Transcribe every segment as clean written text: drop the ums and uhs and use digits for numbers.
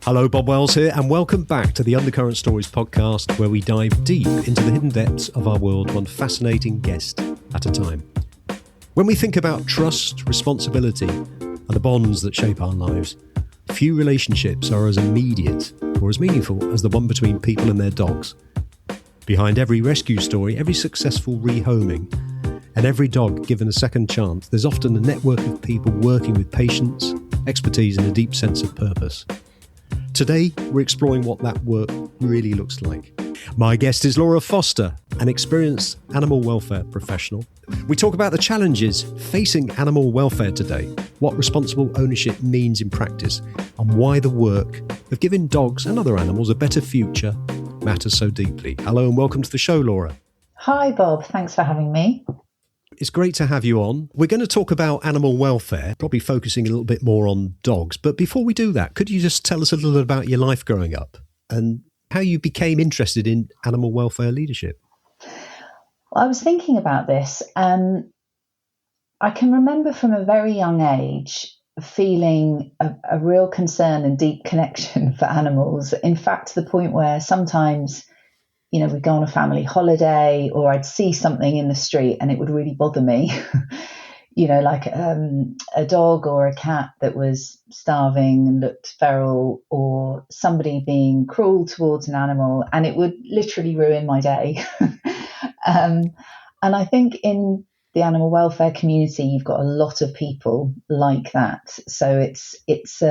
Hello, Bob Wells here, and welcome back to the Undercurrent Stories podcast, where we dive deep into the hidden depths of our world, one fascinating guest at a time. When we think about trust, responsibility, and the bonds that shape our lives, few relationships are as immediate or as meaningful as the one between people and their dogs. Behind every rescue story, every successful rehoming, and every dog given a second chance, there's often a network of people working with patience, expertise, and a deep sense of purpose. Today, we're exploring what that work really looks like. My guest is Laura Foster, an experienced animal welfare professional. We talk about the challenges facing animal welfare today, what responsible ownership means in practice, and why the work of giving dogs and other animals a better future matters so deeply. Hello and welcome to the show, Laura. Hi, Bob. Thanks for having me. It's great to have you on. We're going to talk about animal welfare, probably focusing a little bit more on dogs. But before we do that, could you just tell us a little bit about your life growing up and how you became interested in animal welfare leadership? Well, I was thinking about this. I can remember from a very young age feeling a real concern and deep connection for animals. In fact, to the point where sometimes we'd go on a family holiday or I'd see something in the street and it would really bother me, like a dog or a cat that was starving and looked feral, or somebody being cruel towards an animal, and it would literally ruin my day. And I think in the animal welfare community, you've got a lot of people like that. So it's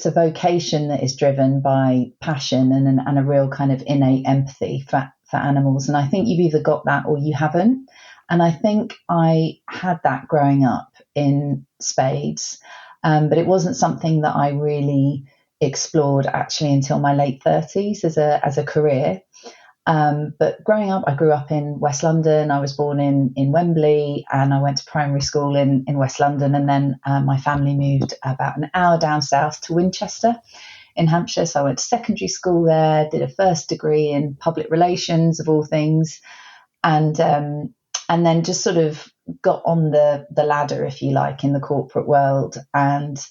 a vocation that is driven by passion and a real kind of innate empathy for animals. And I think you've either got that or you haven't. And I think I had that growing up in spades, but it wasn't something that I really explored actually until my late 30s as a career. But growing up, I grew up in West London. I was born in Wembley, and I went to primary school in West London. And then my family moved about an hour down south to Winchester in Hampshire. So I went to secondary school there, did a first degree in public relations, of all things, and then just sort of got on the ladder, if you like, in the corporate world, and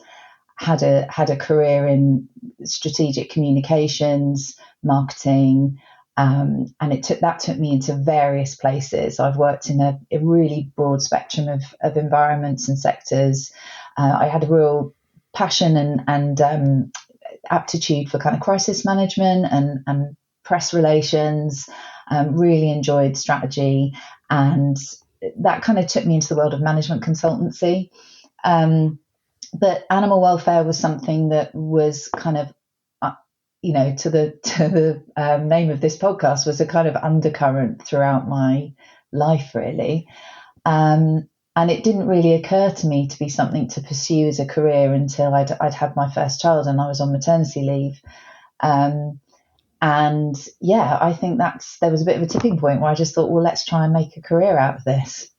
had a career in strategic communications, marketing. And that took me into various places. I've worked in a really broad spectrum of environments and sectors. I had a real passion and aptitude for kind of crisis management and press relations. Really enjoyed strategy, and that kind of took me into the world of management consultancy. But animal welfare was something that was kind of to the name of this podcast, was a kind of undercurrent throughout my life, really. And it didn't really occur to me to be something to pursue as a career until I'd had my first child and I was on maternity leave. I think there was a bit of a tipping point where I just thought, well, let's try and make a career out of this.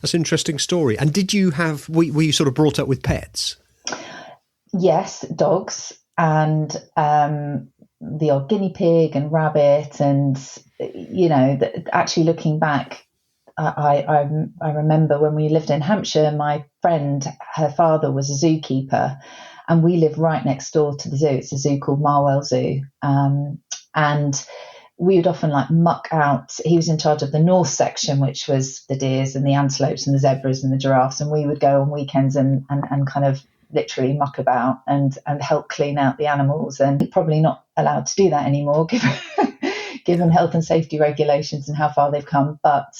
That's an interesting story. And were you sort of brought up with pets? Yes, dogs. And the odd guinea pig and rabbit, and actually looking back, I remember when we lived in Hampshire, my friend, her father was a zookeeper, and we lived right next door to the zoo. It's a zoo called Marwell Zoo, and we would often muck out. He was in charge of the north section, which was the deers and the antelopes and the zebras and the giraffes, and we would go on weekends and kind of literally muck about and help clean out the animals, and probably not allowed to do that anymore given health and safety regulations and how far they've come. But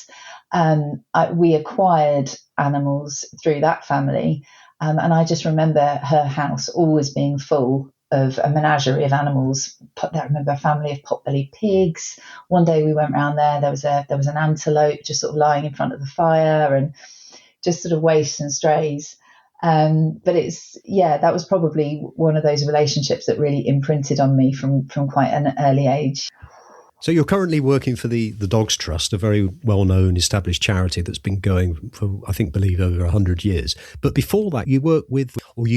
we acquired animals through that family, and I just remember her house always being full of a menagerie of animals. I remember a family of pot-bellied pigs. One day we went round there was an antelope just sort of lying in front of the fire, and just sort of waifs and strays. But that was probably one of those relationships that really imprinted on me from quite an early age. So you're currently working for the Dogs Trust, a very well-known established charity that's been going for, I believe over 100 years. But before that, you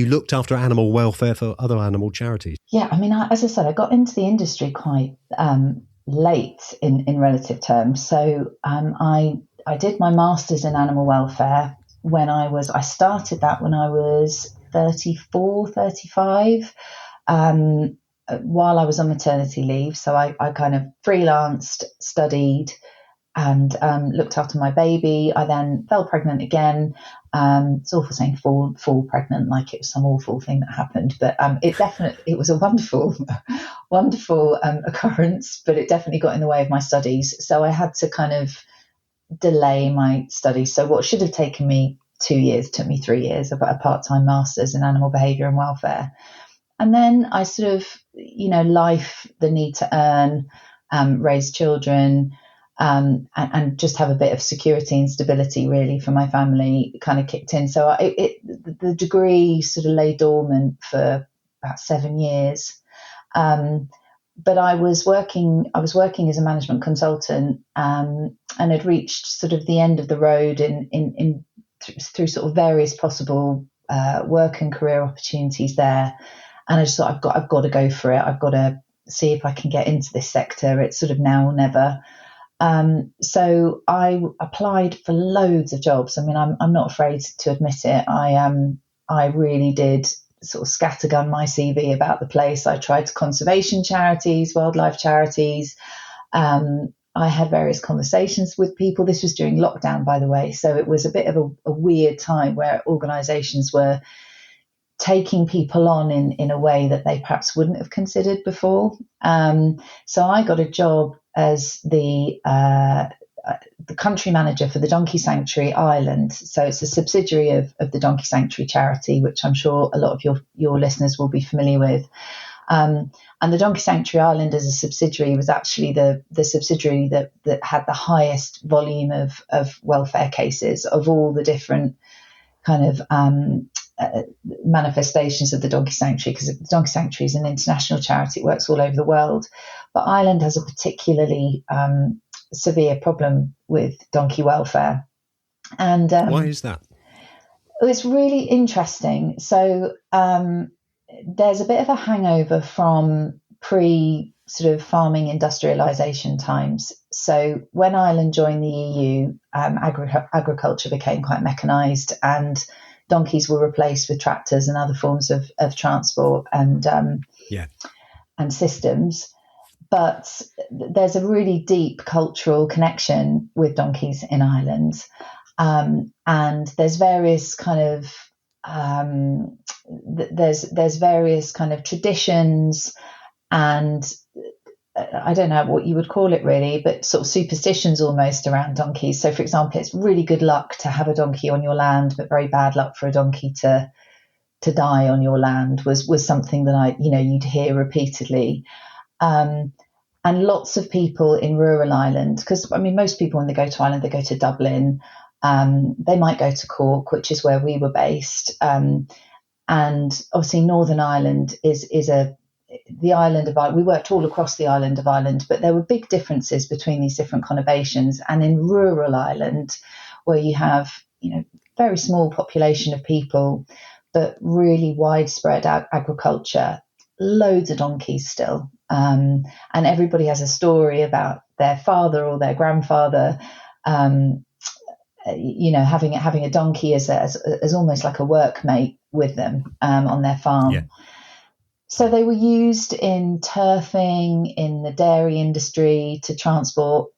looked after animal welfare for other animal charities. Yeah, as I said, I got into the industry quite late in relative terms. So I did my master's in animal welfare I started that when I was 34, 35, while I was on maternity leave. So I kind of freelanced, studied, and looked after my baby. I then fell pregnant again. It's awful saying fall pregnant like it was some awful thing that happened, but it was a wonderful, wonderful occurrence, but it definitely got in the way of my studies. So I had to kind of delay my studies. So what should have taken me 2 years took me 3 years, about a part-time master's in Animal Behaviour and Welfare. And then I sort of, life, the need to earn, raise children, and just have a bit of security and stability really for my family kind of kicked in. So the degree sort of lay dormant for about 7 years. But I was working as a management consultant, and had reached sort of the end of the road through sort of various possible work and career opportunities there. And I just thought, I've got to go for it. I've got to see if I can get into this sector. It's sort of now or never. So I applied for loads of jobs. I mean, I'm not afraid to admit it. I really did sort of scattergun my CV about the place. I tried conservation charities, wildlife charities. I had various conversations with people. This was during lockdown, by the way. So it was a bit of a weird time where organisations were taking people on in a way that they perhaps wouldn't have considered before. So I got a job as the country manager for the Donkey Sanctuary Ireland. So it's a subsidiary of the Donkey Sanctuary charity, which I'm sure a lot of your listeners will be familiar with. And the Donkey Sanctuary Ireland as a subsidiary was actually the subsidiary that had the highest volume of welfare cases of all the different kind of manifestations of the Donkey Sanctuary, because the Donkey Sanctuary is an international charity. It works all over the world. But Ireland has a particularly severe problem with donkey welfare. And why is that? It's really interesting. So there's a bit of a hangover from pre sort of farming industrialisation times. So when Ireland joined the EU, agriculture became quite mechanised, and donkeys were replaced with tractors and other forms of transport and systems. But there's a really deep cultural connection with donkeys in Ireland, and there's various kind of there's various kind of traditions, and I don't know what you would call it really, but sort of superstitions almost around donkeys. So, for example, it's really good luck to have a donkey on your land, but very bad luck for a donkey to die on your land was something that you'd hear repeatedly. And lots of people in rural Ireland, because I mean, most people when they go to Ireland, they go to Dublin. They might go to Cork, which is where we were based. And obviously Northern Ireland is the island of Ireland. We worked all across the island of Ireland, but there were big differences between these different conurbations. And in rural Ireland, where you have, very small population of people, but really widespread agriculture, loads of donkeys still. And everybody has a story about their father or their grandfather, having a donkey as almost like a workmate with them on their farm. Yeah. So they were used in turfing, in the dairy industry, to transport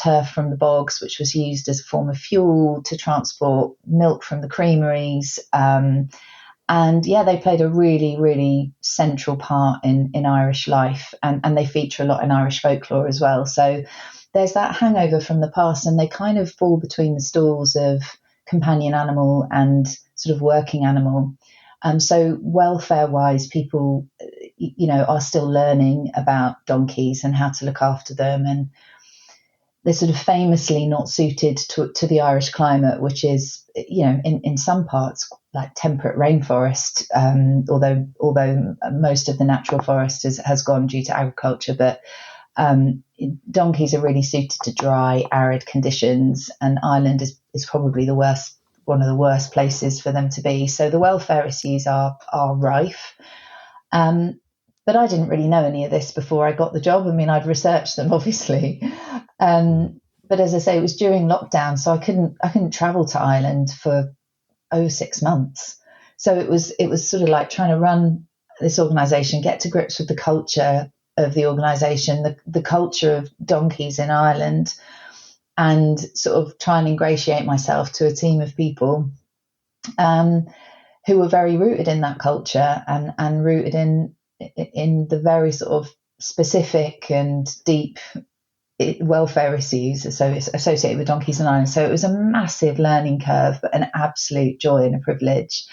turf from the bogs, which was used as a form of fuel, to transport milk from the creameries. And they played a really, really central part in Irish life, and they feature a lot in Irish folklore as well. So there's that hangover from the past, and they kind of fall between the stools of companion animal and sort of working animal. So welfare-wise, people, are still learning about donkeys and how to look after them, and they're sort of famously not suited to the Irish climate, which is, in some parts like temperate rainforest, although most of the natural forest has gone due to agriculture. But donkeys are really suited to dry, arid conditions, and Ireland is probably one of the worst places for them to be. So the welfare issues are rife. But I didn't really know any of this before I got the job. I mean, I'd researched them, obviously. But as I say, it was during lockdown, so I couldn't travel to Ireland for over 6 months. So it was sort of like trying to run this organisation, get to grips with the culture of the organisation, the culture of donkeys in Ireland, and sort of try and ingratiate myself to a team of people who were very rooted in that culture and rooted in the very sort of specific and deep welfare issues associated with donkeys in Ireland. So it was a massive learning curve, but an absolute joy and a privilege.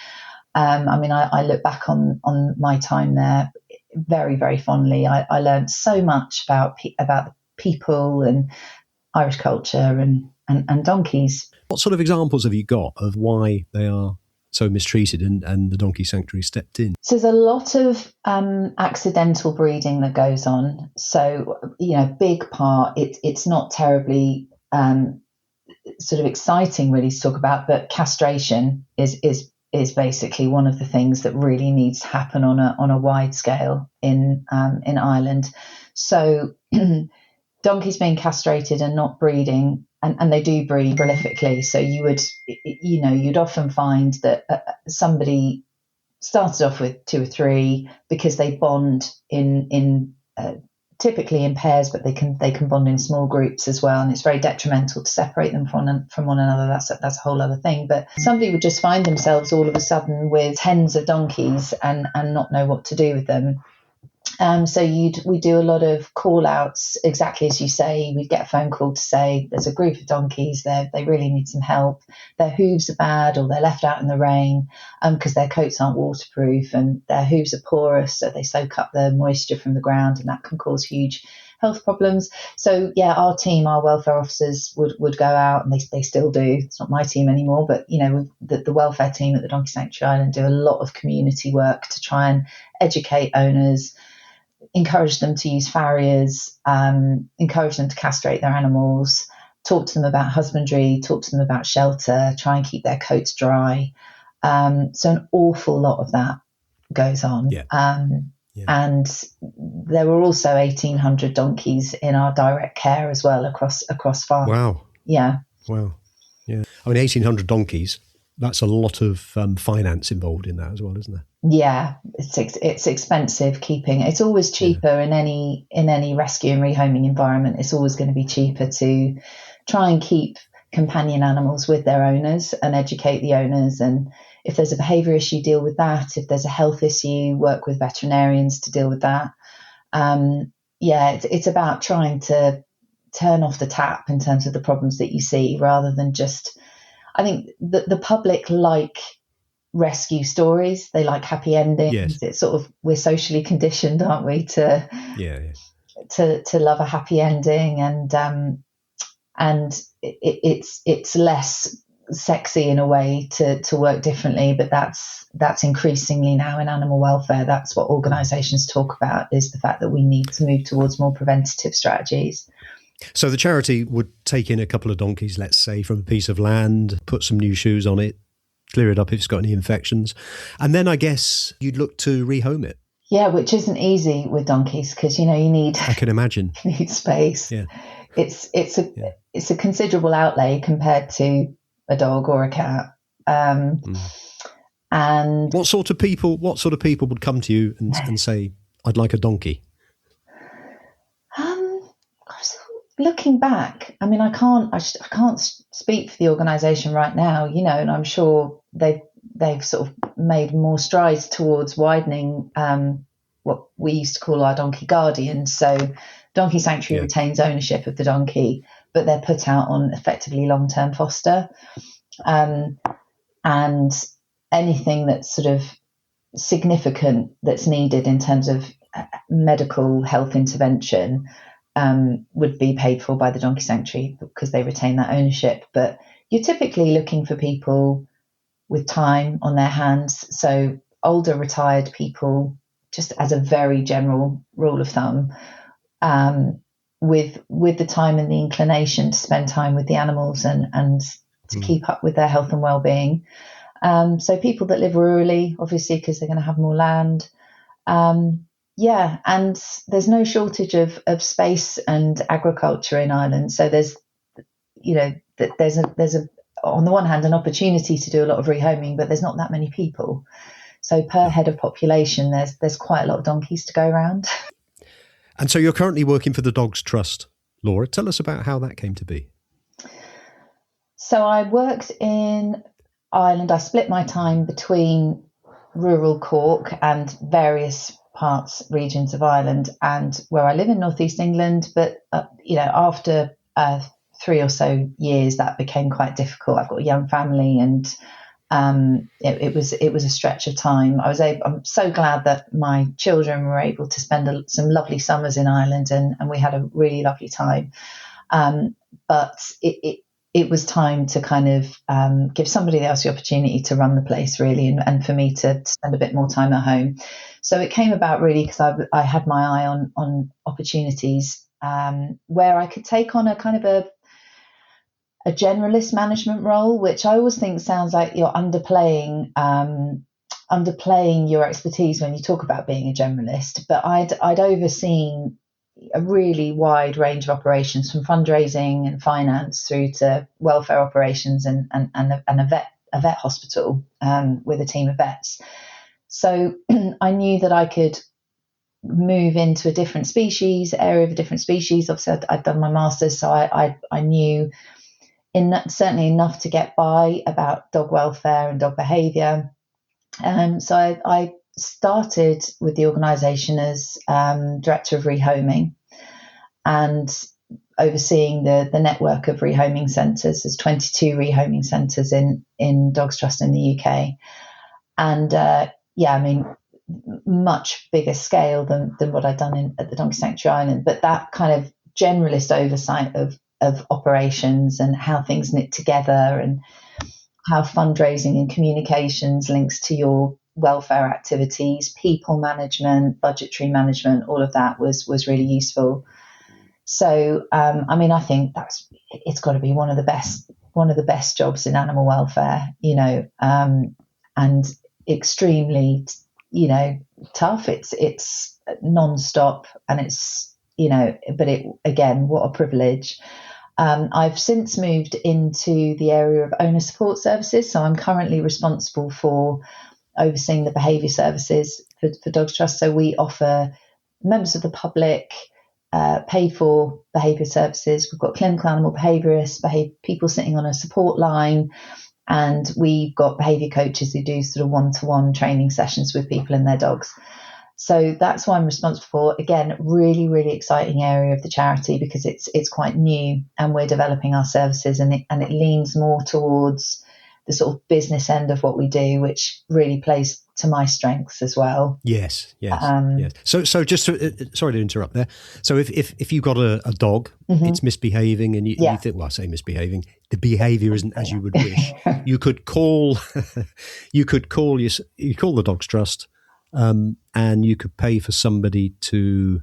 I look back on my time there very, very fondly. I learned so much about the people and Irish culture and donkeys. What sort of examples have you got of why they are so mistreated and the donkey sanctuary stepped in? So there's a lot of accidental breeding that goes on. So, big part, it's not terribly sort of exciting really to talk about, but castration is basically one of the things that really needs to happen on a wide scale in Ireland. So donkeys being castrated and not breeding, and they do breed prolifically. So you'd often find that somebody started off with 2 or 3 because they bond in typically in pairs, but they can bond in small groups as well, and it's very detrimental to separate them from one another. That's a whole other thing. But somebody would just find themselves all of a sudden with tens of donkeys and not know what to do with them. So we do a lot of call outs, exactly as you say. We'd get a phone call to say there's a group of donkeys there, they really need some help. Their hooves are bad, or they're left out in the rain because their coats aren't waterproof, and their hooves are porous, so they soak up the moisture from the ground, and that can cause huge health problems. So our team, our welfare officers would go out, and they still do. It's not my team anymore, but the welfare team at the Donkey Sanctuary Island do a lot of community work to try and educate owners, encourage them to use farriers, encourage them to castrate their animals, talk to them about husbandry, talk to them about shelter, try and keep their coats dry. So an awful lot of that goes on. And there were also 1,800 donkeys in our direct care as well across farms. Wow. Yeah. Wow. Yeah. I mean, 1,800 donkeys, that's a lot of finance involved in that as well, isn't there? Yeah, it's expensive keeping. It's always cheaper in any rescue and rehoming environment. It's always going to be cheaper to try and keep companion animals with their owners and educate the owners. And if there's a behaviour issue, deal with that. If there's a health issue, work with veterinarians to deal with that. It's about trying to turn off the tap in terms of the problems that you see, rather than just. I think the public like rescue stories. They like happy endings. Yes. It's sort of, we're socially conditioned, aren't we, to love a happy ending, and it's less sexy in a way to work differently, but that's increasingly now in animal welfare. That's what organisations talk about, is the fact that we need to move towards more preventative strategies. So the charity would take in a couple of donkeys, let's say, from a piece of land, put some new shoes on it, clear it up if it's got any infections, and then I guess you'd look to rehome it. Yeah, which isn't easy with donkeys, because you need. I can imagine. You need space. Yeah, it's a considerable outlay compared to a dog or a cat. And what sort of people would come to you and say, "I'd like a donkey"? Looking back, I mean, I can't speak for the organisation right now, and I'm sure they've sort of made more strides towards widening what we used to call our donkey guardians. So Donkey Sanctuary retains ownership of the donkey, but they're put out on effectively long-term foster. And anything that's sort of significant that's needed in terms of medical health intervention would be paid for by the Donkey Sanctuary, because they retain that ownership. But you're typically looking for people with time on their hands. So older retired people, just as a very general rule of thumb, with the time and the inclination to spend time with the animals and to keep up with their health and well-being. So people that live rurally, obviously, because they're going to have more land. And there's no shortage of space and agriculture in Ireland. So there's a on the one hand, an opportunity to do a lot of rehoming, but there's not that many people. So per head of population, there's quite a lot of donkeys to go around. And so you're currently working for the Dogs Trust, Laura. Tell us about how that came to be. So I worked in Ireland. I split my time between rural Cork and various regions of Ireland, and where I live in northeast England. But after 3 or so years, that became quite difficult. I've got a young family, and it was a stretch of time. I'm so glad that my children were able to spend some lovely summers in Ireland, and we had a really lovely time. But it was time to kind of give somebody else the opportunity to run the place, really, and for me to spend a bit more time at home. So it came about really because I had my eye on opportunities where I could take on a kind of a generalist management role, which I always think sounds like you're underplaying your expertise when you talk about being a generalist. But I'd overseen a really wide range of operations, from fundraising and finance through to welfare operations and a vet hospital with a team of vets. So I knew that I could move into a different area of a different species. Obviously, I'd done my master's, so I knew certainly enough to get by about dog welfare and dog behaviour. So I started with the organisation as director of rehoming and overseeing the network of rehoming centres. There's 22 rehoming centres in Dogs Trust in the UK. And much bigger scale than what I'd done at the Donkey Sanctuary Island. But that kind of generalist oversight of operations and how things knit together and how fundraising and communications links to your welfare activities, people management, budgetary management, all of that was really useful. So, I think it's got to be one of the best jobs in animal welfare, and extremely, tough. It's non-stop, and it's, but again, what a privilege. I've since moved into the area of owner support services. So I'm currently responsible for overseeing the behaviour services for Dogs Trust. So we offer members of the public paid for behaviour services. We've got clinical animal behaviourists, people sitting on a support line, and we've got behaviour coaches who do sort of one-to-one training sessions with people and their dogs. So that's what I'm responsible for. Again, really, really exciting area of the charity because it's quite new, and we're developing our services, and it leans more towards the sort of business end of what we do, which really plays to my strengths as well. Yes. So just sorry to interrupt there. So if you've got a dog, it's misbehaving, and you think, well, I say misbehaving, the behaviour isn't as you would wish. You could call the Dogs Trust. And you could pay for somebody to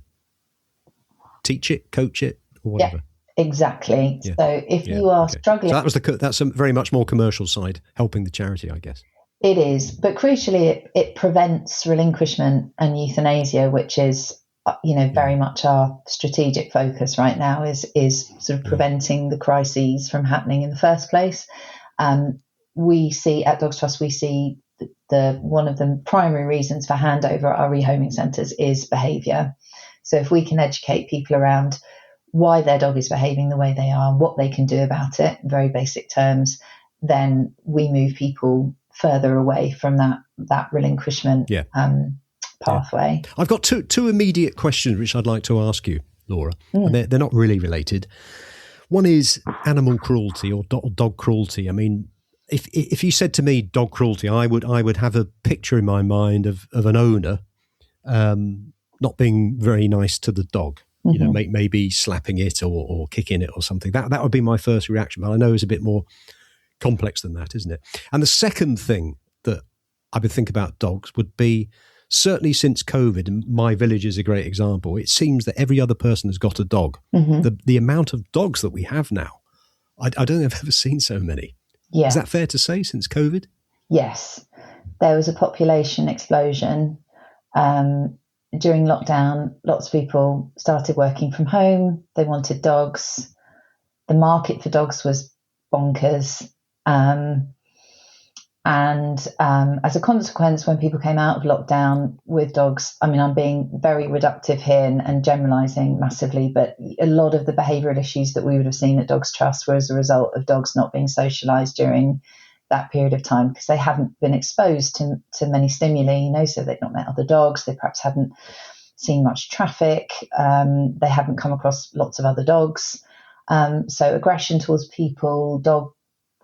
teach it, coach it, or whatever. Yeah, exactly. Yeah. So if you are struggling, so that's a very much more commercial side, helping the charity, I guess. It is, but crucially, it prevents relinquishment and euthanasia, which is, very much our strategic focus right now. Is sort of preventing the crises from happening in the first place. We see at Dogs Trust, one of the primary reasons for handover at our rehoming centres is behaviour. So if we can educate people around why their dog is behaving the way they are, what they can do about it, in very basic terms, then we move people further away from that relinquishment pathway. Yeah. I've got two immediate questions which I'd like to ask you, Laura. And they're not really related. One is animal cruelty or dog cruelty. I mean, if you said to me dog cruelty, I would have a picture in my mind of an owner not being very nice to the dog, maybe slapping it or kicking it or something. That would be my first reaction, but I know it's a bit more complex than that, isn't it? And the second thing that I would think about dogs would be, certainly since COVID, and my village is a great example, it seems that every other person has got a dog. The amount of dogs that we have now, I don't think I've ever seen so many. Yeah. Is that fair to say since COVID? Yes. There was a population explosion. During lockdown, lots of people started working from home. They wanted dogs. The market for dogs was bonkers. As a consequence, when people came out of lockdown with dogs, I mean, I'm being very reductive here and generalising massively, but a lot of the behavioural issues that we would have seen at Dogs Trust were as a result of dogs not being socialised during that period of time, because they hadn't been exposed to many stimuli, so they'd not met other dogs, they perhaps hadn't seen much traffic, they hadn't come across lots of other dogs. So aggression towards people, dog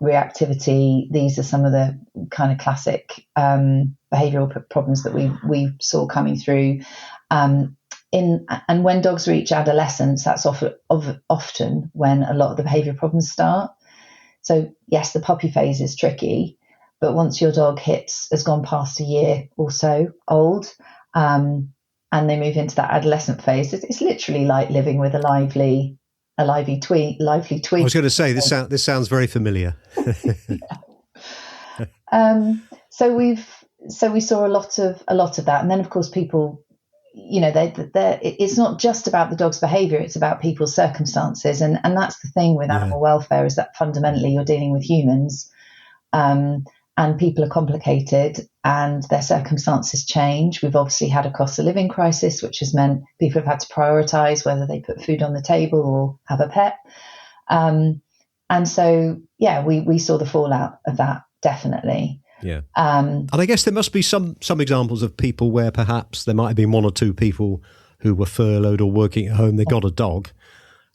reactivity, these are some of the kind of classic behavioural problems that we saw coming through. And when dogs reach adolescence, that's often when a lot of the behavioural problems start. So yes, the puppy phase is tricky, but once your dog has gone past a year or so old, and they move into that adolescent phase, it's literally like living with a lively tweet. I was going to say this sounds very familiar. So we saw a lot of that, and then of course people, it's not just about the dog's behaviour; it's about people's circumstances, and that's the thing with animal welfare, is that fundamentally you're dealing with humans, and people are complicated, and their circumstances change. We've obviously had a cost of living crisis, which has meant people have had to prioritise whether they put food on the table or have a pet. And so, we saw the fallout of that, definitely. Yeah. And I guess there must be some examples of people where perhaps there might have been one or two people who were furloughed or working at home, they got a dog,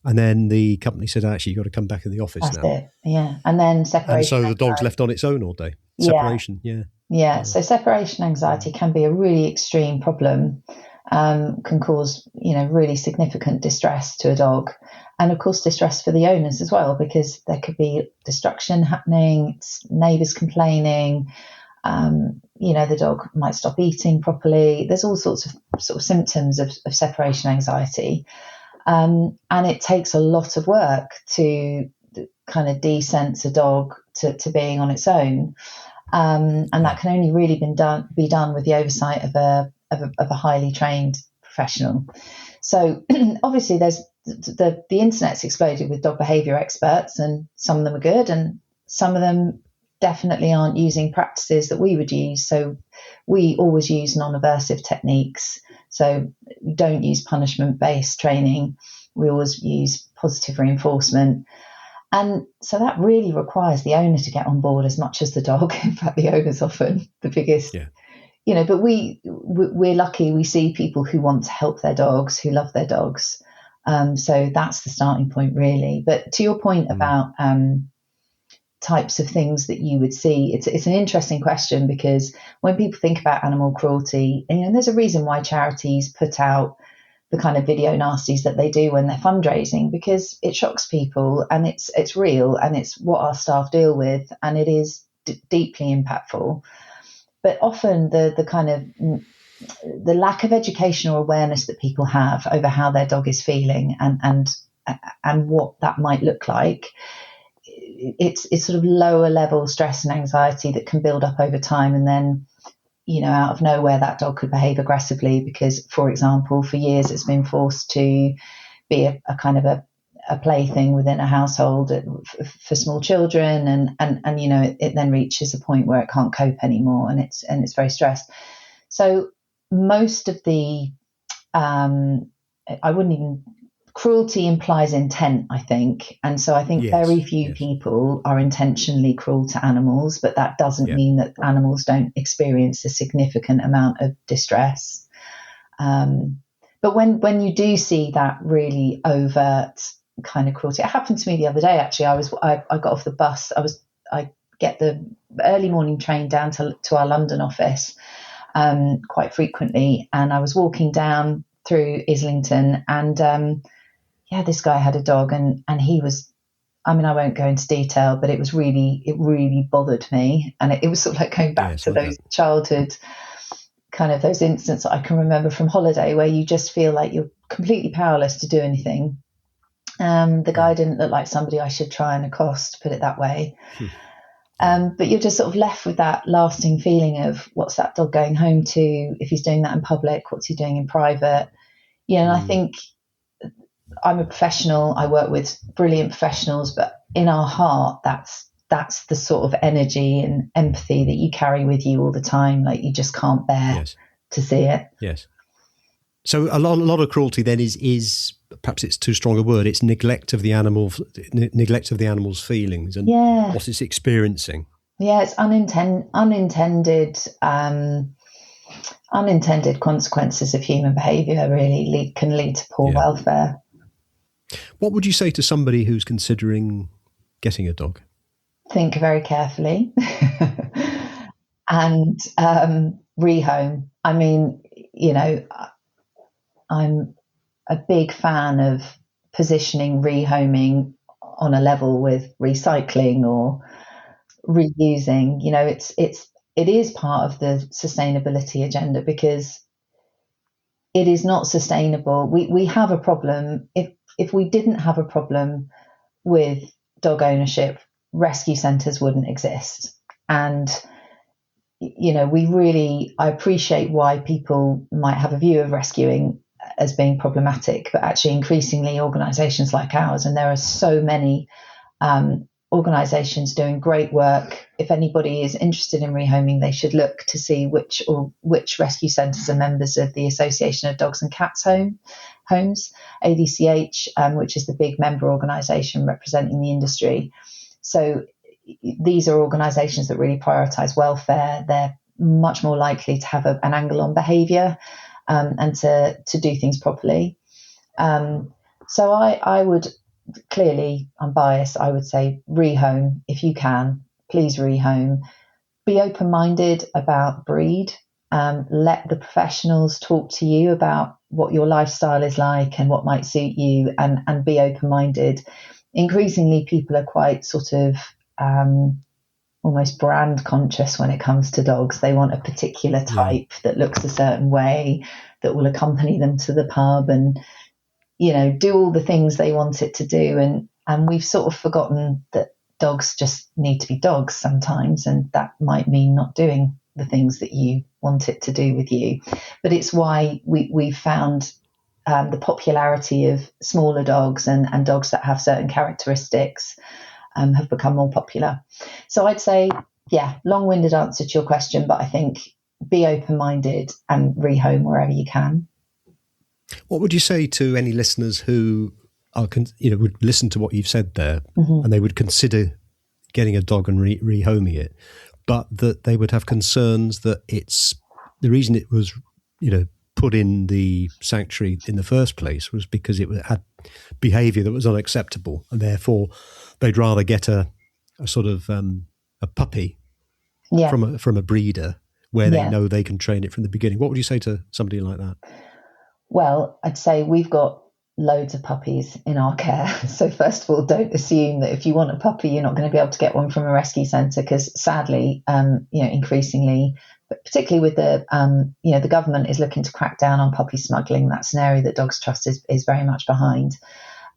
and then the company said, actually, you've got to come back in the office That's now. it. Yeah. And then separation. And so the dog's left on its own all day. Separation, Yeah. So separation anxiety can be a really extreme problem, can cause, really significant distress to a dog. And of course, distress for the owners as well, because there could be destruction happening, neighbours complaining, the dog might stop eating properly. There's all sorts of sort of symptoms of separation anxiety. And it takes a lot of work to kind of desense a dog to being on its own. And that can only really be done with the oversight of a highly trained professional. So obviously there's the internet's exploded with dog behaviour experts, and some of them are good and some of them definitely aren't using practices that we would use. So we always use non-aversive techniques. So we don't use punishment-based training. We always use positive reinforcement. And so that really requires the owner to get on board as much as the dog. In fact, the owner's often the biggest, but we're lucky. We see people who want to help their dogs, who love their dogs. So that's the starting point, really. But to your point about types of things that you would see, it's an interesting question, because when people think about animal cruelty, and there's a reason why charities put out the kind of video nasties that they do when they're fundraising, because it shocks people and it's real and it's what our staff deal with, and it is deeply impactful. But often the kind of the lack of educational awareness that people have over how their dog is feeling and what that might look like, it's sort of lower level stress and anxiety that can build up over time, and then out of nowhere that dog could behave aggressively because, for example, for years it's been forced to be a kind of a plaything within a household for small children, and it then reaches a point where it can't cope anymore, and it's very stressed. So most of the cruelty implies intent, I think. And so I think very few people are intentionally cruel to animals, but that doesn't mean that animals don't experience a significant amount of distress. But when you do see that really overt kind of cruelty, it happened to me the other day, actually. I got off the bus. I get the early morning train down to our London office quite frequently. And I was walking down through Islington, and this guy had a dog, and he was, I won't go into detail, but it really bothered me. And it was sort of like going back to those childhood kind of those incidents that I can remember from holiday, where you just feel like you're completely powerless to do anything. The guy didn't look like somebody I should try and accost, put it that way. But you're just sort of left with that lasting feeling of, what's that dog going home to? If he's doing that in public, what's he doing in private? And I think, I'm a professional, I work with brilliant professionals, but in our heart, that's that's the sort of energy and empathy that you carry with you all the time. Like, you just can't bear to see it. Yes. So a lot of cruelty then is perhaps it's too strong a word. It's neglect of the animal's feelings and what it's experiencing. Yeah, it's unintended consequences of human behaviour. Really can lead to poor welfare. What would you say to somebody who's considering getting a dog? Think very carefully and rehome. I mean, I'm a big fan of positioning rehoming on a level with recycling or reusing. It is part of the sustainability agenda, because it is not sustainable. We have a problem. If we didn't have a problem with dog ownership, rescue centres wouldn't exist. And I appreciate why people might have a view of rescuing as being problematic, but actually increasingly organisations like ours, and there are so many organisations doing great work. If anybody is interested in rehoming, they should look to see which rescue centres are members of the Association of Dogs and Cats Homes, ADCH, which is the big member organisation representing the industry. So these are organisations that really prioritise welfare. They're much more likely to have an angle on behaviour and to do things properly. So I would, clearly, I'm biased, I would say rehome if you can. Please rehome. Be open-minded about breed. Let the professionals talk to you about what your lifestyle is like and what might suit you, and be open-minded. Increasingly, people are quite sort of almost brand conscious when it comes to dogs. They want a particular type that looks a certain way, that will accompany them to the pub and, do all the things they want it to do. And we've sort of forgotten that dogs just need to be dogs sometimes, and that might mean not doing the things that you want it to do with you. But it's why we've found the popularity of smaller dogs and dogs that have certain characteristics have become more popular. So I'd say, long-winded answer to your question, but I think be open-minded and rehome wherever you can. What would you say to any listeners who are, would listen to what you've said there, and they would consider getting a dog and rehoming it, but that they would have concerns that it's the reason it was, put in the sanctuary in the first place was because it had behaviour that was unacceptable, and therefore they'd rather get a sort of a puppy from a breeder where they know they can train it from the beginning. What would you say to somebody like that? Well, I'd say we've got loads of puppies in our care. So first of all, don't assume that if you want a puppy, you're not going to be able to get one from a rescue centre, because sadly, increasingly, but particularly with the government is looking to crack down on puppy smuggling. That's an area that Dogs Trust is very much behind.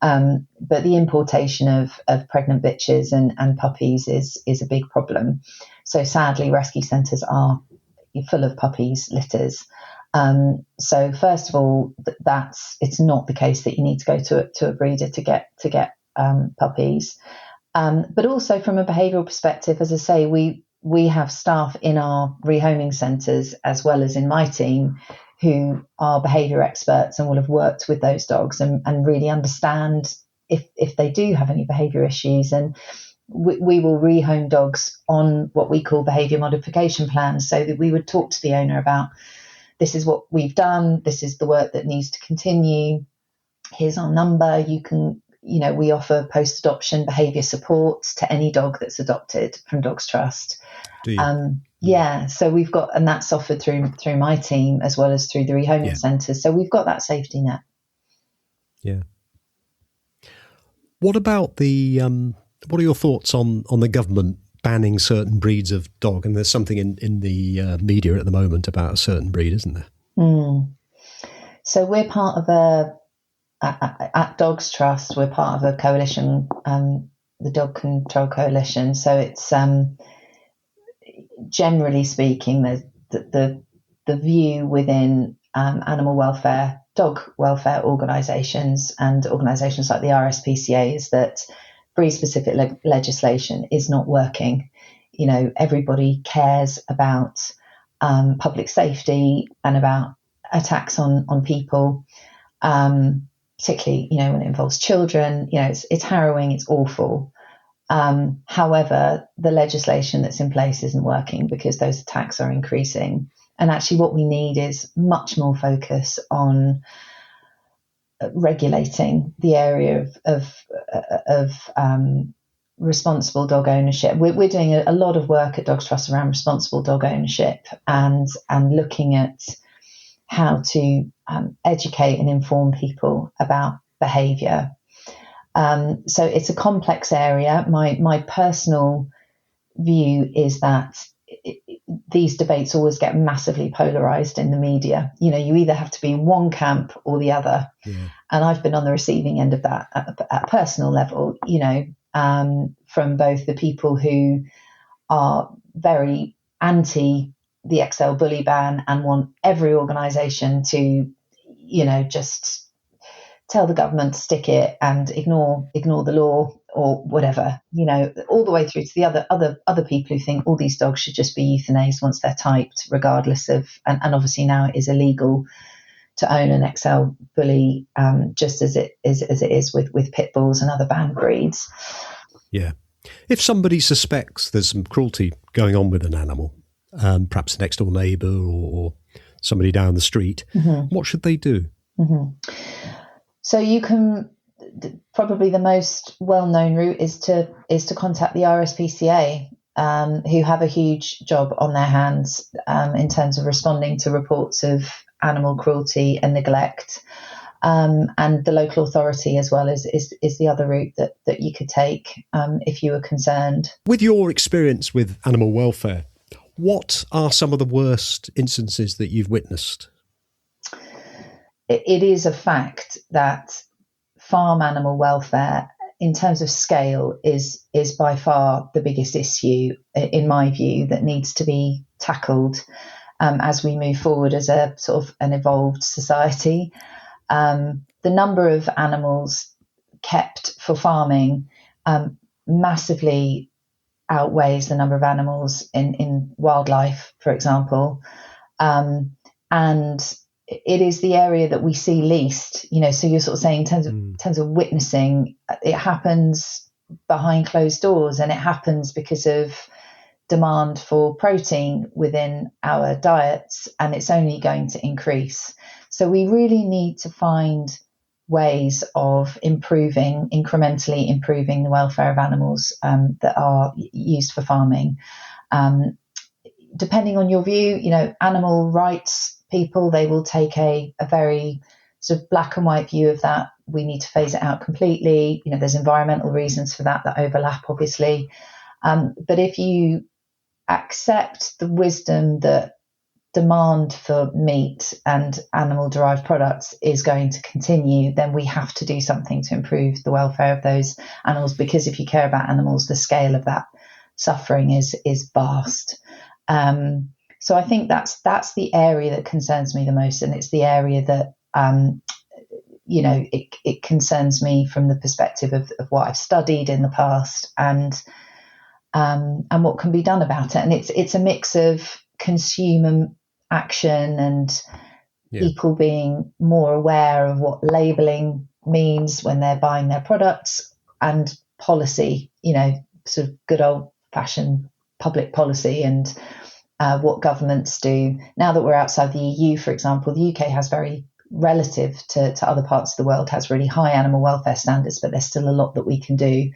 But the importation of pregnant bitches and puppies is a big problem. So sadly, rescue centres are full of puppies litters. So first of all, it's not the case that you need to go to a breeder to get puppies. But also from a behavioural perspective, as I say, we have staff in our rehoming centres, as well as in my team, who are behaviour experts and will have worked with those dogs and really understand if they do have any behaviour issues. And we will rehome dogs on what we call behaviour modification plans, so that we would talk to the owner about, this is what we've done, this is the work that needs to continue, here's our number, you can, we offer post-adoption behaviour support to any dog that's adopted from Dogs Trust. Do you? So we've got, and that's offered through my team as well as through the rehoming centres. So we've got that safety net. Yeah. What about what are your thoughts on the government banning certain breeds of dog? And there's something in the media at the moment about a certain breed, isn't there? So we're part of at Dogs Trust, we're part of a coalition, the Dog Control Coalition. So it's generally speaking, the view within animal welfare, dog welfare organisations and organisations like the RSPCA is that breed-specific legislation is not working. You know, everybody cares about public safety and about attacks on people, particularly, you know, when it involves children. You know, it's harrowing, it's awful. However, the legislation that's in place isn't working because those attacks are increasing. And actually what we need is much more focus on regulating the area of responsible dog ownership. We're doing a lot of work at Dogs Trust around responsible dog ownership and looking at how to educate and inform people about behaviour. So it's a complex area. My personal view is that these debates always get massively polarised in the media. You know, you either have to be in one camp or the other. Yeah. And I've been on the receiving end of that at a personal level, you know, from both the people who are very anti the XL bully ban and want every organisation to, you know, just tell the government to stick it and ignore the law or whatever, you know, all the way through to the other people who think all these dogs should just be euthanized once they're typed, regardless of, and obviously now it is illegal to own an XL bully, just as it is with pit bulls and other banned breeds. Yeah. If somebody suspects there's some cruelty going on with an animal, perhaps a next door neighbour or somebody down the street, what should they do? So you can, probably the most well-known route is to contact the RSPCA, who have a huge job on their hands in terms of responding to reports of animal cruelty and neglect, and the local authority as well is the other route that you could take if you were concerned. With your experience with animal welfare, what are some of the worst instances that you've witnessed? It is a fact that farm animal welfare, in terms of scale, is by far the biggest issue, in my view, that needs to be tackled as we move forward as a sort of an evolved society. The number of animals kept for farming massively outweighs the number of animals in wildlife, for example, and it is the area that we see least, you know. So you're sort of saying in terms of witnessing, it happens behind closed doors, and it happens because of demand for protein within our diets, and it's only going to increase. So we really need to find ways of incrementally improving the welfare of animals that are used for farming. Depending on your view, you know, animal rights people, they will take a very sort of black and white view of that. We need to phase it out completely. You know, there's environmental reasons for that overlap, obviously. But if you accept the wisdom that demand for meat and animal-derived products is going to continue, then we have to do something to improve the welfare of those animals, because if you care about animals, the scale of that suffering is vast. So I think that's the area that concerns me the most, and it's the area that you know, it concerns me from the perspective of what I've studied in the past and what can be done about it. And it's a mix of consumer action and people being more aware of what labelling means when they're buying their products, and policy, you know, sort of good old-fashioned public policy and what governments do. Now that we're outside the EU, for example, the UK has very, relative to other parts of the world, has really high animal welfare standards, but there's still a lot that we can do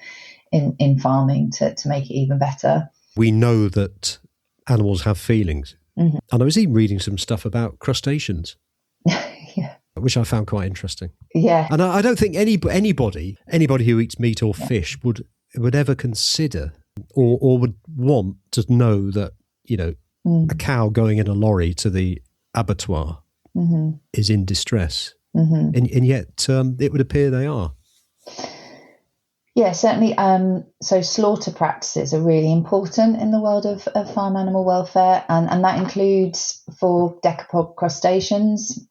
in farming to make it even better. We know that animals have feelings. And I was even reading some stuff about crustaceans, which I found quite interesting. Yeah. And I don't think anybody who eats meat or fish would ever consider or would want to know that, you know, a cow going in a lorry to the abattoir is in distress. And yet it would appear they are. Yeah, certainly. So slaughter practices are really important in the world of farm animal welfare, and that includes for decapod crustaceans.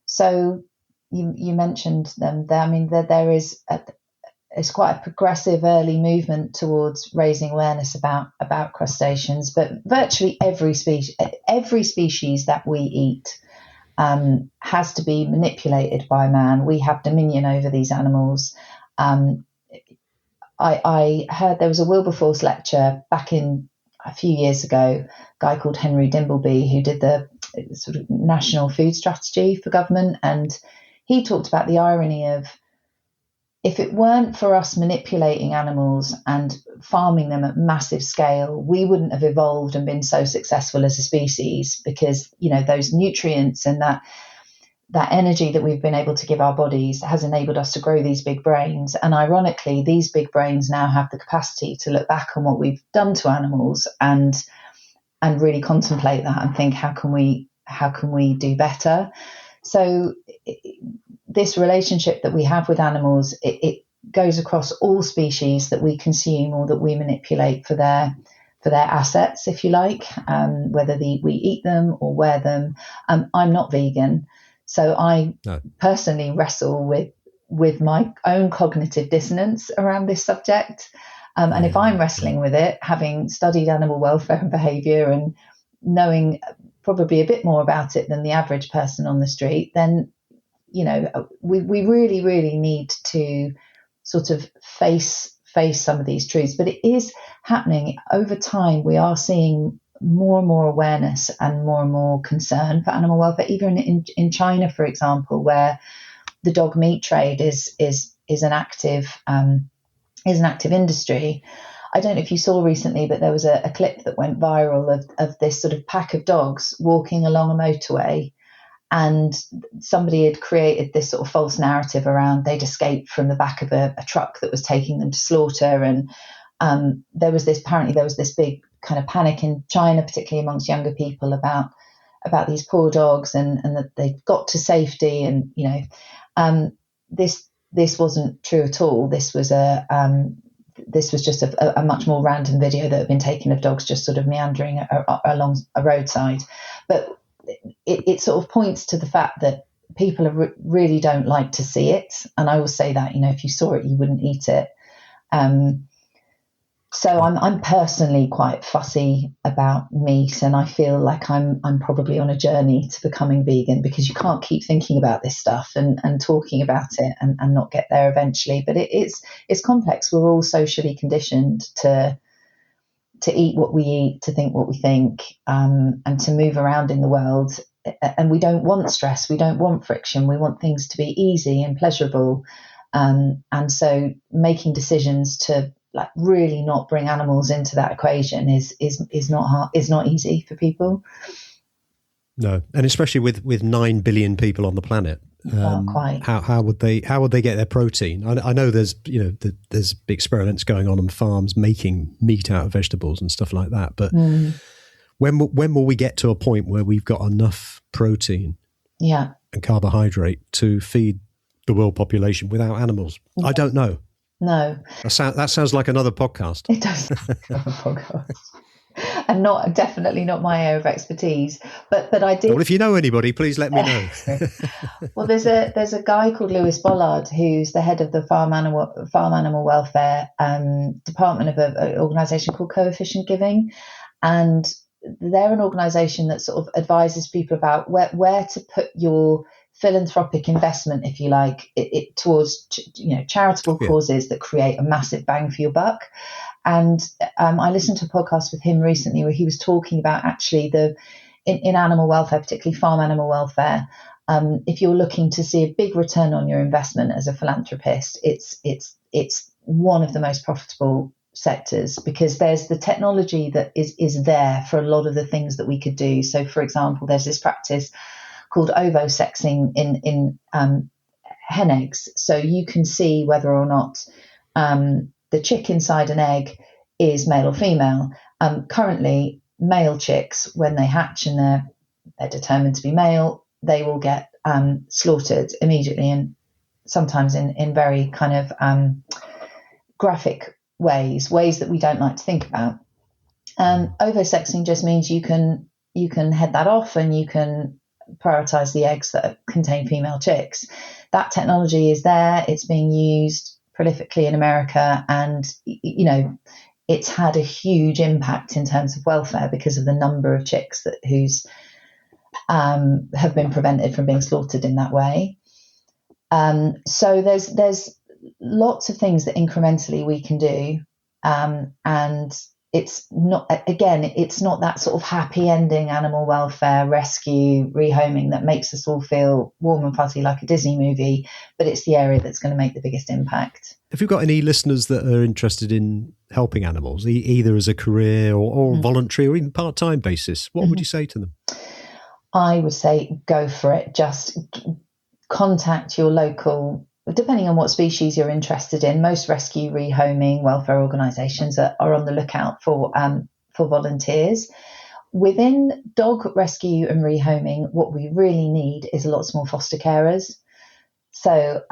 So you mentioned them there. I mean, there is it's quite a progressive early movement towards raising awareness about crustaceans. But virtually every species that we eat has to be manipulated by man. We have dominion over these animals. I heard there was a Wilberforce lecture back in a few years ago, a guy called Henry Dimbleby, who did the sort of national food strategy for government. And he talked about the irony of, if it weren't for us manipulating animals and farming them at massive scale, we wouldn't have evolved and been so successful as a species, because, you know, those nutrients and that energy that we've been able to give our bodies has enabled us to grow these big brains. And ironically, these big brains now have the capacity to look back on what we've done to animals and really contemplate that and think, how can we do better? So this relationship that we have with animals, it goes across all species that we consume or that we manipulate for their assets, if you like, whether we eat them or wear them. I'm not vegan, so I personally wrestle with my own cognitive dissonance around this subject. And if I'm wrestling with it, having studied animal welfare and behaviour and knowing probably a bit more about it than the average person on the street, then, you know, we really, really need to sort of face some of these truths. But it is happening over time. We are seeing more and more awareness and more concern for animal welfare, even in China, for example, where the dog meat trade is an active industry. I don't know if you saw recently, but there was a clip that went viral of this sort of pack of dogs walking along a motorway, and somebody had created this sort of false narrative around they'd escaped from the back of a truck that was taking them to slaughter. And there was this big kind of panic in China, particularly amongst younger people, about these poor dogs and that they got to safety. And, you know, this wasn't true at all. This was just a much more random video that had been taken of dogs just sort of meandering along a roadside. But it sort of points to the fact that people really don't like to see it. And I will say that, you know, if you saw it, you wouldn't eat it. So I'm personally quite fussy about meat, and I feel like I'm probably on a journey to becoming vegan, because you can't keep thinking about this stuff and talking about it and not get there eventually. But it's complex. We're all socially conditioned to eat what we eat, to think what we think, and to move around in the world. And we don't want stress. We don't want friction. We want things to be easy and pleasurable. And so making decisions to like really not bring animals into that equation is not hard, is not easy for people. No, and especially with 9 billion people on the planet, not quite. How would they get their protein? I know there's there's experiments going on farms making meat out of vegetables and stuff like that. But when will we get to a point where we've got enough protein, and carbohydrate to feed the world population without animals? Yeah. I don't know. No. That sounds like another podcast. It does sound like another podcast. And definitely not my area of expertise. But I did. Well, if you know anybody, please let me know. Well, there's a guy called Lewis Bollard who's the head of the farm animal welfare department of an organisation called Coefficient Giving, and they're an organisation that sort of advises people about where to put your philanthropic investment, if you like, it towards charitable causes that create a massive bang for your buck. And I listened to a podcast with him recently where he was talking about actually in animal welfare, particularly farm animal welfare, if you're looking to see a big return on your investment as a philanthropist, it's one of the most profitable sectors, because there's the technology that is there for a lot of the things that we could do. So, for example, there's this practice called ovosexing in hen eggs. So you can see whether or not the chick inside an egg is male or female. Currently, male chicks, when they hatch and they're determined to be male, they will get slaughtered immediately, and sometimes in very kind of graphic ways that we don't like to think about. Ovosexing just means you can head that off, and you can prioritize the eggs that contain female chicks. That technology is there. It's being used prolifically in America, and it's had a huge impact in terms of welfare because of the number of chicks whose have been prevented from being slaughtered in that way. So there's lots of things that incrementally we can do, and it's not that sort of happy ending animal welfare, rescue, rehoming that makes us all feel warm and fuzzy like a Disney movie, but it's the area that's going to make the biggest impact. Have you got any listeners that are interested in helping animals, either as a career or voluntary or even part-time basis? What would you say to them? I would say go for it. Just contact your local, depending on what species you're interested in. Most rescue, rehoming, welfare organisations are on the lookout for volunteers. Within dog rescue and rehoming, what we really need is lots more foster carers. So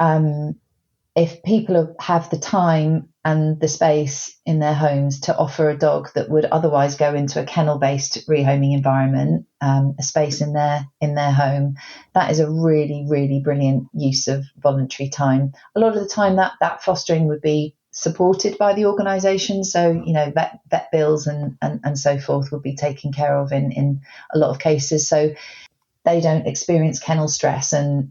if people have the time and the space in their homes to offer a dog that would otherwise go into a kennel-based rehoming environment, a space in their home, that is a really, really brilliant use of voluntary time. A lot of the time that fostering would be supported by the organisation. So, vet bills and so forth would be taken care of in a lot of cases. So they don't experience kennel stress and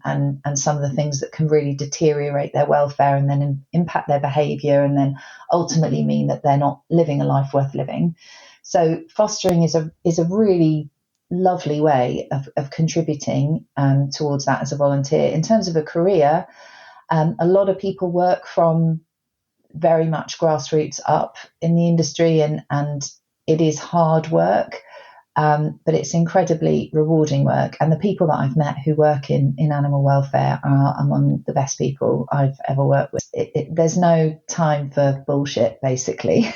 some of the things that can really deteriorate their welfare and then impact their behaviour and then ultimately mean that they're not living a life worth living. So fostering is a really lovely way of contributing towards that as a volunteer. In terms of a career, a lot of people work from very much grassroots up in the industry, and it is hard work. But it's incredibly rewarding work. And the people that I've met who work in animal welfare are among the best people I've ever worked with. There's no time for bullshit, basically.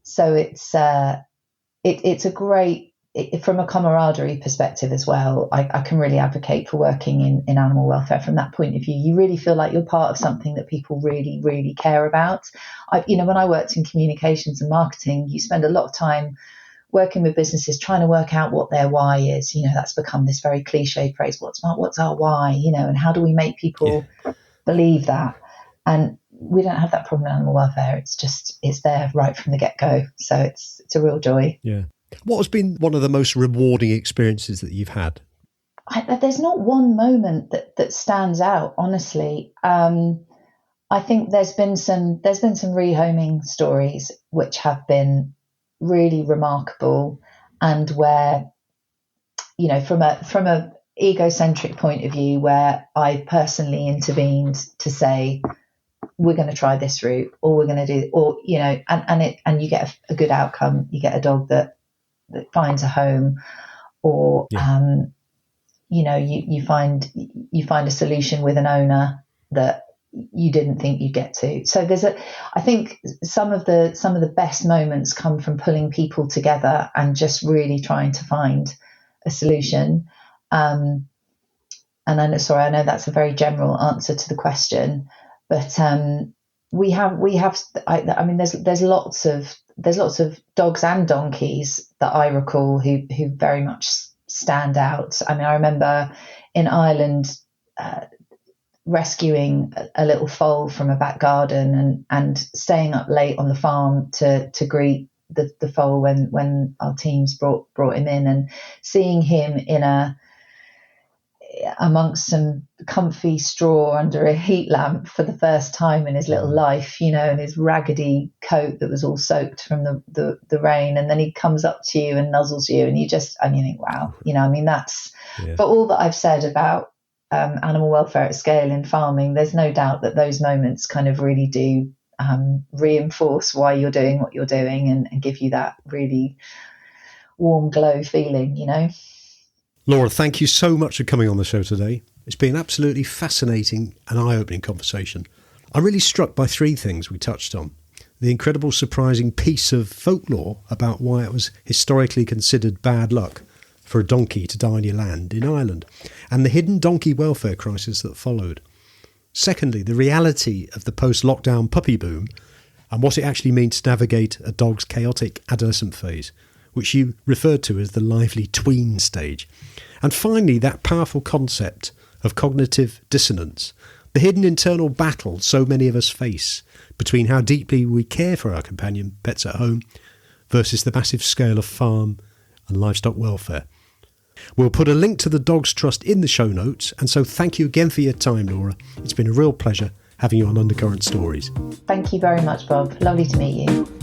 So it's a great, from a camaraderie perspective as well, I can really advocate for working in animal welfare from that point of view. You really feel like you're part of something that people really, really care about. When I worked in communications and marketing, you spend a lot of time working with businesses trying to work out what their why is. That's become this very cliche phrase. What's our why? And how do we make people believe that? And we don't have that problem in animal welfare. It's there right from the get-go. So it's a real joy. Yeah. What has been one of the most rewarding experiences that you've had? There's not one moment that stands out, honestly. I think there's been some rehoming stories which have been really remarkable, and where, from a egocentric point of view, where I personally intervened to say, we're going to try this route, or we're going to do, or and you get a good outcome. You get a dog that finds a home, or you find a solution with an owner that you didn't think you'd get to. So I think some of the best moments come from pulling people together and just really trying to find a solution. And I know that's a very general answer to the question, but there's lots of dogs and donkeys that I recall who very much stand out. I remember in Ireland rescuing a little foal from a back garden and staying up late on the farm to greet the foal when our teams brought him in, and seeing him amongst some comfy straw under a heat lamp for the first time in his little life, and his raggedy coat that was all soaked from the rain, and then he comes up to you and nuzzles you, and you think, wow, that's for all that I've said about animal welfare at scale in farming. There's no doubt that those moments kind of really do reinforce why you're doing what you're doing, and give you that really warm glow feeling, Laura, thank you so much for coming on the show today. It's been an absolutely fascinating and eye-opening conversation. I'm really struck by three things we touched on. The incredible, surprising piece of folklore about why it was historically considered bad luck for a donkey to die on your land in Ireland, and the hidden donkey welfare crisis that followed. Secondly, the reality of the post-lockdown puppy boom and what it actually means to navigate a dog's chaotic adolescent phase, which you referred to as the lively tween stage. And finally, that powerful concept of cognitive dissonance, The hidden internal battle so many of us face between how deeply we care for our companion pets at home versus the massive scale of farm and livestock welfare. We'll put a link to the Dogs Trust in the show notes, and so thank you again for your time, Laura. It's been a real pleasure having you on Undercurrent Stories. Thank you very much, Bob. Lovely to meet you.